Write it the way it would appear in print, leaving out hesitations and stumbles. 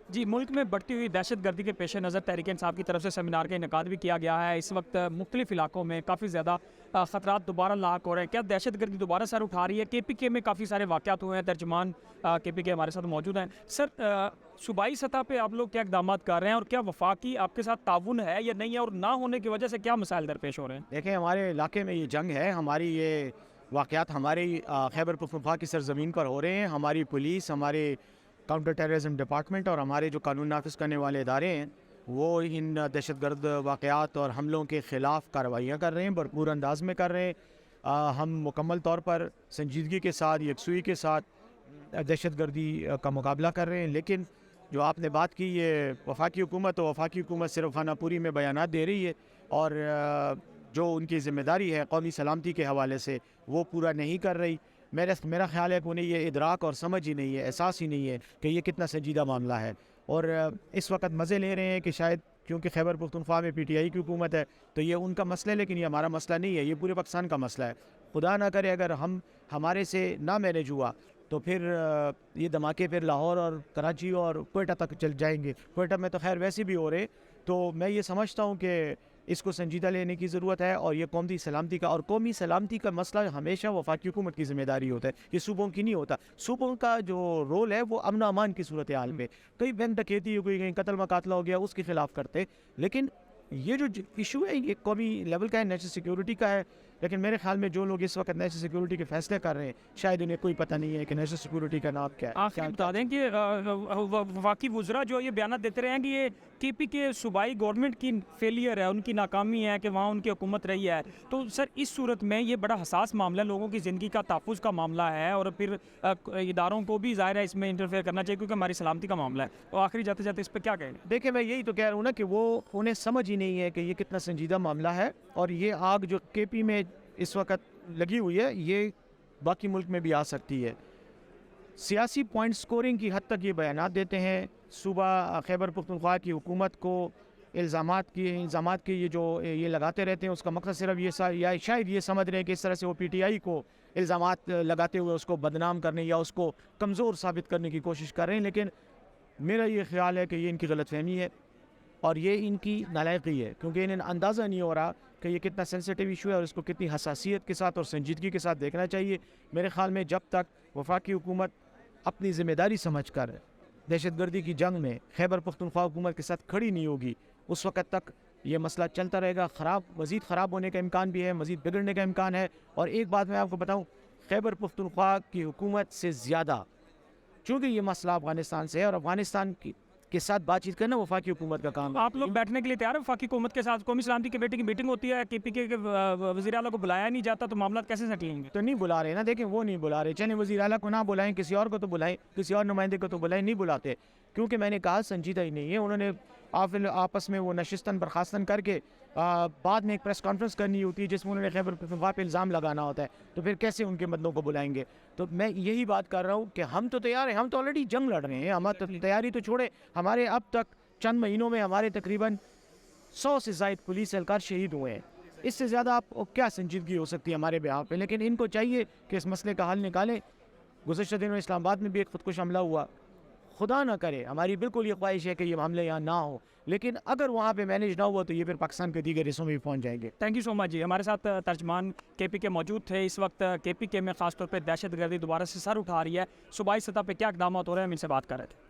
جی، ملک میں بڑھتی ہوئی دہشت گردی کے پیش نظر تحریک انصاف کی طرف سے سیمینار کا انعقاد بھی کیا گیا ہے۔ اس وقت مختلف علاقوں میں کافی زیادہ خطرات دوبارہ لاحق ہو رہے ہیں۔ کیا دہشت گردی دوبارہ سر اٹھا رہی ہے؟ کے پی کے میں کافی سارے واقعات ہوئے ہیں، ترجمان کے پی کے ہمارے ساتھ موجود ہیں۔ سر، صوبائی سطح پہ آپ لوگ کیا اقدامات کر رہے ہیں، اور کیا وفاقی آپ کے ساتھ تعاون ہے یا نہیں ہے، اور نہ ہونے کی وجہ سے کیا مسائل درپیش ہو رہے ہیں؟ دیکھیں، ہمارے علاقے میں یہ جنگ ہے، ہماری یہ واقعات ہماری خیبر پختونخوا کی سرزمین پر ہو رہے ہیں۔ ہماری پولیس، ہمارے کاؤنٹر ٹیررزم ڈپارٹمنٹ اور ہمارے جو قانون نافذ کرنے والے ادارے ہیں وہ ان دہشت گرد واقعات اور حملوں کے خلاف کارروائیاں کر رہے ہیں، بھرپور انداز میں کر رہے ہیں۔ ہم مکمل طور پر سنجیدگی کے ساتھ، یکسوئی کے ساتھ دہشت گردی کا مقابلہ کر رہے ہیں۔ لیکن جو آپ نے بات کی، یہ وفاقی حکومت صرف خانہ پوری میں بیانات دے رہی ہے، اور جو ان کی ذمہ داری ہے قومی سلامتی کے حوالے سے وہ پورا نہیں کر رہی۔ میرا خیال ہے کہ انہیں یہ ادراک اور سمجھ ہی نہیں ہے، احساس ہی نہیں ہے کہ یہ کتنا سنجیدہ معاملہ ہے، اور اس وقت مزے لے رہے ہیں کہ شاید کیونکہ خیبر پختونخوا میں پی ٹی آئی کی حکومت ہے تو یہ ان کا مسئلہ ہے، لیکن یہ ہمارا مسئلہ نہیں ہے، یہ پورے پاکستان کا مسئلہ ہے۔ خدا نہ کرے اگر ہمارے سے نہ مینیج ہوا تو پھر یہ دھماکے پھر لاہور اور کراچی اور کوئٹہ تک چل جائیں گے۔ کوئٹہ میں تو خیر ویسے بھی ہو رہے، تو میں یہ سمجھتا ہوں کہ اس کو سنجیدہ لینے کی ضرورت ہے، اور یہ قومی سلامتی کا مسئلہ ہمیشہ وفاقی حکومت کی ذمہ داری ہوتا ہے، یہ صوبوں کی نہیں ہوتا۔ صوبوں کا جو رول ہے وہ امن و امان کی صورتحال میں، کئی بینک ڈکیتی ہو گئی، کہیں قتل مقاتلہ ہو گیا، اس کے خلاف کرتے، لیکن یہ جو ایشو ہے یہ قومی لیول کا ہے، نیشنل سیکیورٹی کا ہے۔ لیکن میرے خیال میں جو لوگ اس وقت نیشنل سیکیورٹی کے فیصلے کر رہے ہیں شاید انہیں کوئی پتہ نہیں ہے کہ نیشنل سیکیورٹی کا نام کیا ہے۔ آخر بتا دیں کہ وفاقی وزراء جو یہ بیانات دیتے رہے ہیں کہ یہ کے پی کے صوبائی گورنمنٹ کی فیلئر ہے، ان کی ناکامی ہے کہ وہاں ان کی حکومت رہی ہے، تو سر اس صورت میں یہ بڑا حساس معاملہ ہے، لوگوں کی زندگی کا تحفظ کا معاملہ ہے، اور پھر اداروں کو بھی ظاہر ہے اس میں انٹرفیئر کرنا چاہیے کیونکہ ہماری سلامتی کا معاملہ ہے۔ تو آخری جاتے جاتے اس پہ کیا کہیں گے؟ دیکھیں، میں یہی تو کہہ رہا ہوں نا کہ وہ انہیں سمجھ ہی نہیں ہے کہ یہ کتنا سنجیدہ معاملہ ہے، اور یہ آگ جو کے پی میں اس وقت لگی ہوئی ہے یہ باقی ملک میں بھی آ سکتی ہے۔ سیاسی پوائنٹ سکورنگ کی حد تک یہ بیانات دیتے ہیں، صوبہ خیبر پختونخوا کی حکومت کو الزامات کے یہ لگاتے رہتے ہیں۔ اس کا مقصد صرف یا شاید یہ سمجھ رہے ہیں کہ اس طرح سے وہ پی ٹی آئی کو الزامات لگاتے ہوئے اس کو بدنام کرنے یا اس کو کمزور ثابت کرنے کی کوشش کر رہے ہیں، لیکن میرا یہ خیال ہے کہ یہ ان کی غلط فہمی ہے اور یہ ان کی نالائقی ہے، کیونکہ انہیں اندازہ نہیں ہو رہا کہ یہ کتنا سینسیٹیو ایشو ہے اور اس کو کتنی حساسیت کے ساتھ اور سنجیدگی کے ساتھ دیکھنا چاہیے۔ میرے خیال میں جب تک وفاقی حکومت اپنی ذمہ داری سمجھ کر دہشت گردی کی جنگ میں خیبر پختونخوا حکومت کے ساتھ کھڑی نہیں ہوگی، اس وقت تک یہ مسئلہ چلتا رہے گا، مزید خراب ہونے کا امکان بھی ہے، مزید بگڑنے کا امکان ہے۔ اور ایک بات میں آپ کو بتاؤں، خیبر پختونخوا کی حکومت سے زیادہ چونکہ یہ مسئلہ افغانستان سے ہے، اور افغانستان کے ساتھ بات چیت کرنا وفاقی حکومت کا کام ہے۔ آپ لوگ بیٹھنے کے لیے تیار ہیں وفاقی حکومت کے ساتھ؟ قومی سلامتی کمیٹی کی میٹنگ ہوتی ہے، کے پی کے وزیر اعلیٰ کو بلایا نہیں جاتا، تو معاملات کیسے سیٹل ہوں گے؟ تو نہیں بلا رہے نا، دیکھیں وہ نہیں بلا رہے، چاہے وزیر اعلیٰ کو نہ بلائیں، کسی اور کو تو بلائیں، کسی اور نمائندے کو تو بلائیں، نہیں بلاتے، کیونکہ میں نے کہا سنجیدہ ہی نہیں ہے۔ انہوں نے آپس میں وہ نشستن برخاستن کر کے بعد میں ایک پریس کانفرنس کرنی ہوتی ہے جس میں انہوں نے خیبر پختونخوا پہ الزام لگانا ہوتا ہے، تو پھر کیسے ان کے بندوں کو بلائیں گے؟ تو میں یہی بات کر رہا ہوں کہ ہم تو تیار ہیں، ہم تو آلریڈی جنگ لڑ رہے ہیں، ہماری تیاری تو چھوڑے، ہمارے اب تک چند مہینوں میں ہمارے تقریباً 100 سے زائد پولیس اہلکار شہید ہوئے ہیں۔ اس سے زیادہ آپ کیا سنجیدگی ہو سکتی ہے ہمارے بیہاف پہ؟ لیکن ان کو چاہیے کہ اس مسئلے کا حل نکالیں۔ گزشتہ دنوں میں اسلام آباد میں بھی ایک خودکش حملہ ہوا، خدا نہ کرے، ہماری بالکل یہ خواہش ہے کہ یہ معاملے یہاں نہ ہو، لیکن اگر وہاں پہ مینیج نہ ہوا تو یہ پھر پاکستان کے دیگر حصوں میں بھی پہنچ جائیں گے۔ تھینک یو سو مچ جی۔ ہمارے ساتھ ترجمان کے پی کے موجود تھے۔ اس وقت کے پی کے میں خاص طور پہ دہشت گردی دوبارہ سے سر اٹھا رہی ہے، صوبائی سطح پہ کیا اقدامات ہو رہے ہیں، ہم ان سے بات کر رہے تھے۔